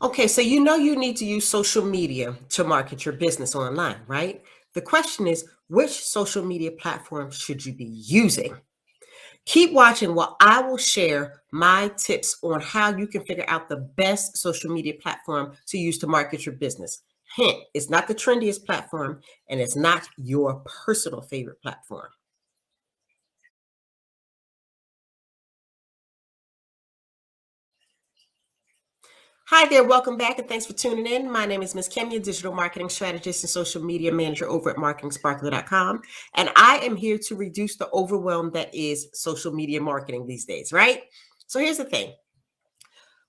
Okay, so you know you need to use social media to market your business online, right? The question is, which social media platform should you be using? Keep watching while I will share my tips on how you can figure out the best social media platform to use to market your business. Hint, it's not the trendiest platform and it's not your personal favorite platform. Hi there, welcome back, and thanks for tuning in. My name is Miss Kim, your digital marketing strategist and social media manager over at marketingsparkler.com. And I am here to reduce the overwhelm that is social media marketing these days, right? So here's the thing.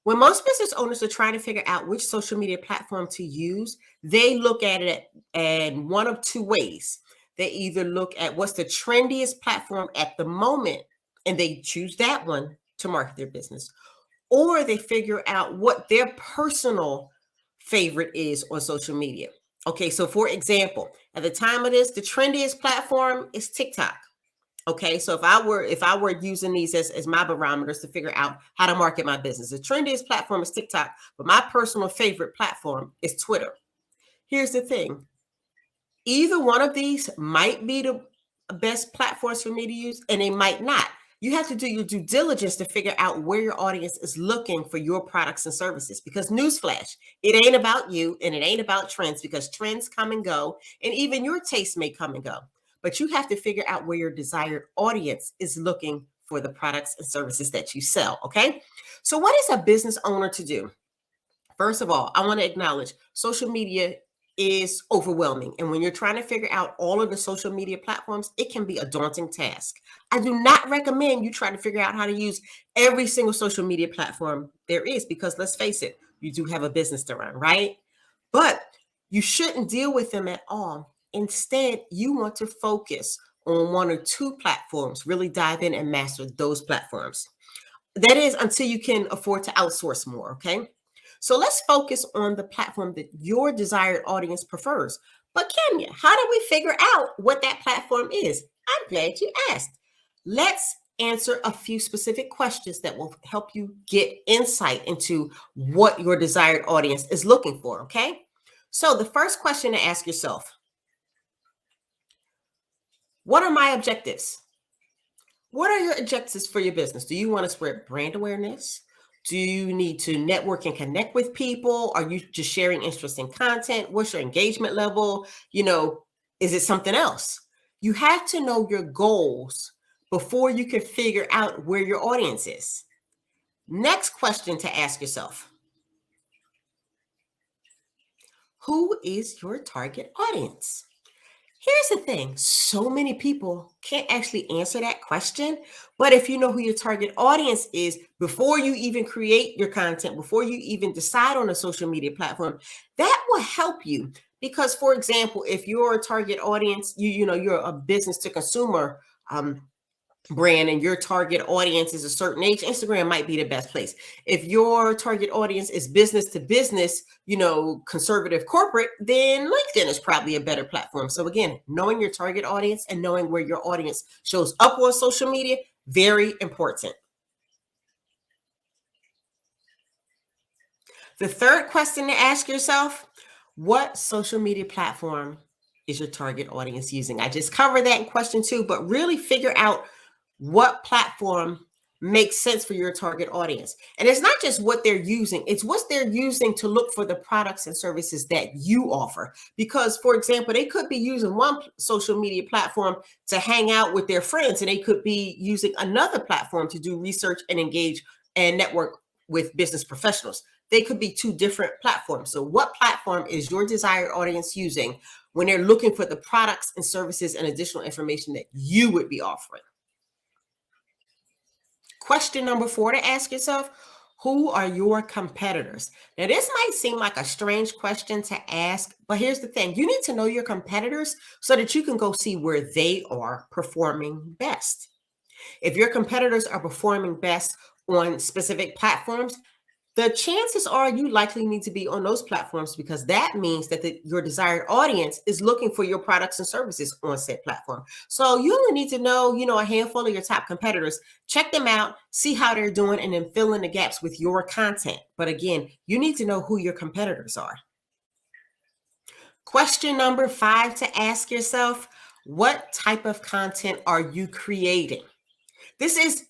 When most business owners are trying to figure out which social media platform to use, they look at it in one of two ways. They either look at what's the trendiest platform at the moment, and they choose that one to market their business, or they figure out what their personal favorite is on social media. Okay, so for example, at the time of this, the trendiest platform is TikTok. Okay, so if I were using these as my barometers to figure out how to market my business, the trendiest platform is TikTok, but my personal favorite platform is Twitter. Here's the thing: either one of these might be the best platforms for me to use, and they might not. You have to do your due diligence to figure out where your audience is looking for your products and services. Because, newsflash, it ain't about you and it ain't about trends, because trends come and go, and even your taste may come and go. But you have to figure out where your desired audience is looking for the products and services that you sell. Okay. So, what is a business owner to do? First of all, I want to acknowledge social media is overwhelming. And when you're trying to figure out all of the social media platforms, it can be a daunting task. I do not recommend you try to figure out how to use every single social media platform there is, because let's face it, you do have a business to run, right? But you shouldn't deal with them at all. Instead, you want to focus on one or two platforms, really dive in and master those platforms. That is until you can afford to outsource more, okay? So let's focus on the platform that your desired audience prefers. But Kenya, how do we figure out what that platform is? I'm glad you asked. Let's answer a few specific questions that will help you get insight into what your desired audience is looking for, okay? So the first question to ask yourself: what are my objectives? What are your objectives for your business? Do you want to spread brand awareness? Do you need to network and connect with people? Are you just sharing interesting content? What's your engagement level? Is it something else? You have to know your goals before you can figure out where your audience is. Next question to ask yourself: who is your target audience? Here's the thing: so many people can't actually answer that question. But if you know who your target audience is before you even create your content, before you even decide on a social media platform, that will help you. Because, for example, if your target audience, you're a business to consumer brand and your target audience is a certain age, Instagram might be the best place. If your target audience is business to business, conservative corporate, then LinkedIn is probably a better platform. So again, knowing your target audience and knowing where your audience shows up on social media, very important. The third question to ask yourself: what social media platform is your target audience using? I just covered that in question two, but really figure out what platform makes sense for your target audience. And it's not just what they're using, it's what they're using to look for the products and services that you offer. Because, for example, they could be using one social media platform to hang out with their friends, and they could be using another platform to do research and engage and network with business professionals. They could be two different platforms. So, what platform is your desired audience using when they're looking for the products and services and additional information that you would be offering? Question number four to ask yourself: who are your competitors? Now, this might seem like a strange question to ask, but here's the thing: you need to know your competitors so that you can go see where they are performing best. If your competitors are performing best on specific platforms, The chances are you likely need to be on those platforms because that means that your desired audience is looking for your products and services on said platform. So you only need to know, a handful of your top competitors, check them out, see how they're doing, and then fill in the gaps with your content. But again, you need to know who your competitors are. Question number 5 to ask yourself, what type of content are you creating? This is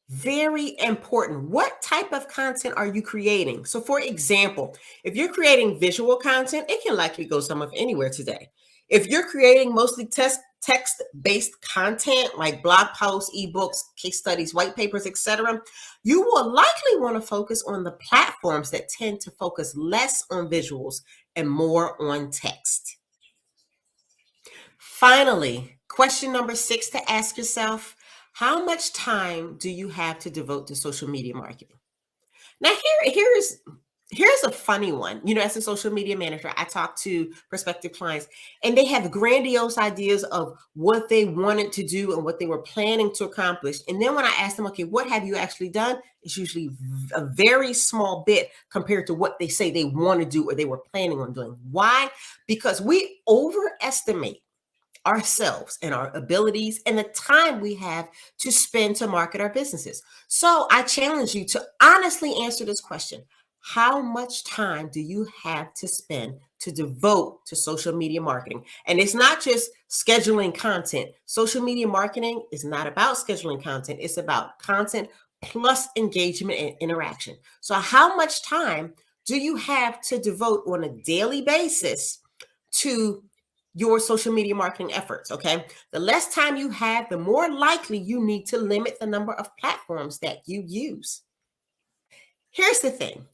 very important. What type of content are you creating? So, for example, if you're creating visual content, it can likely go some of anywhere today. If you're creating mostly text-based content like blog posts, ebooks, case studies, white papers, etc., you will likely want to focus on the platforms that tend to focus less on visuals and more on text. Finally, question number 6 to ask yourself, how much time do you have to devote to social media marketing? Now, here's a funny one. As a social media manager, I talk to prospective clients and they have grandiose ideas of what they wanted to do and what they were planning to accomplish. And then when I ask them, okay, what have you actually done? It's usually a very small bit compared to what they say they want to do or they were planning on doing. Why? Because we overestimate ourselves and our abilities and the time we have to spend to market our businesses. So I challenge you to honestly answer this question. How much time do you have to spend to devote to social media marketing? And it's not just scheduling content. Social media marketing is not about scheduling content. It's about content plus engagement and interaction. So how much time do you have to devote on a daily basis to your social media marketing efforts? Okay. The less time you have, the more likely you need to limit the number of platforms that you use. Here's the thing.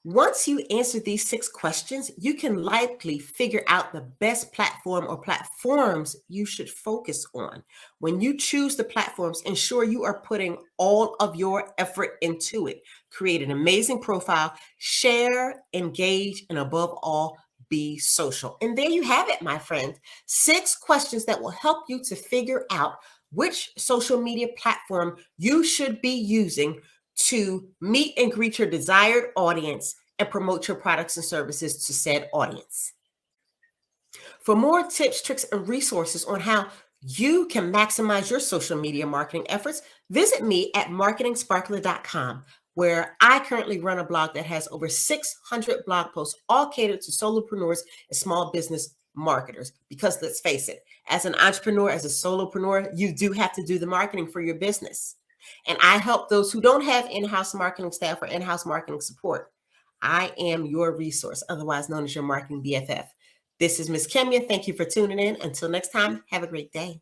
Once you answer these 6 questions, you can likely figure out the best platform or platforms you should focus on. When you choose the platforms, ensure you are putting all of your effort into it. Create an amazing profile, share, engage, and above all, be social. And there you have it, my friend. 6 questions that will help you to figure out which social media platform you should be using to meet and greet your desired audience and promote your products and services to said audience. For more tips, tricks, and resources on how you can maximize your social media marketing efforts, visit me at marketingsparkler.com, where I currently run a blog that has over 600 blog posts, all catered to solopreneurs and small business marketers. Because let's face it, as an entrepreneur, as a solopreneur, you do have to do the marketing for your business. And I help those who don't have in-house marketing staff or in-house marketing support. I am your resource, otherwise known as your marketing BFF. This is Ms. Kemya. Thank you for tuning in. Until next time, have a great day.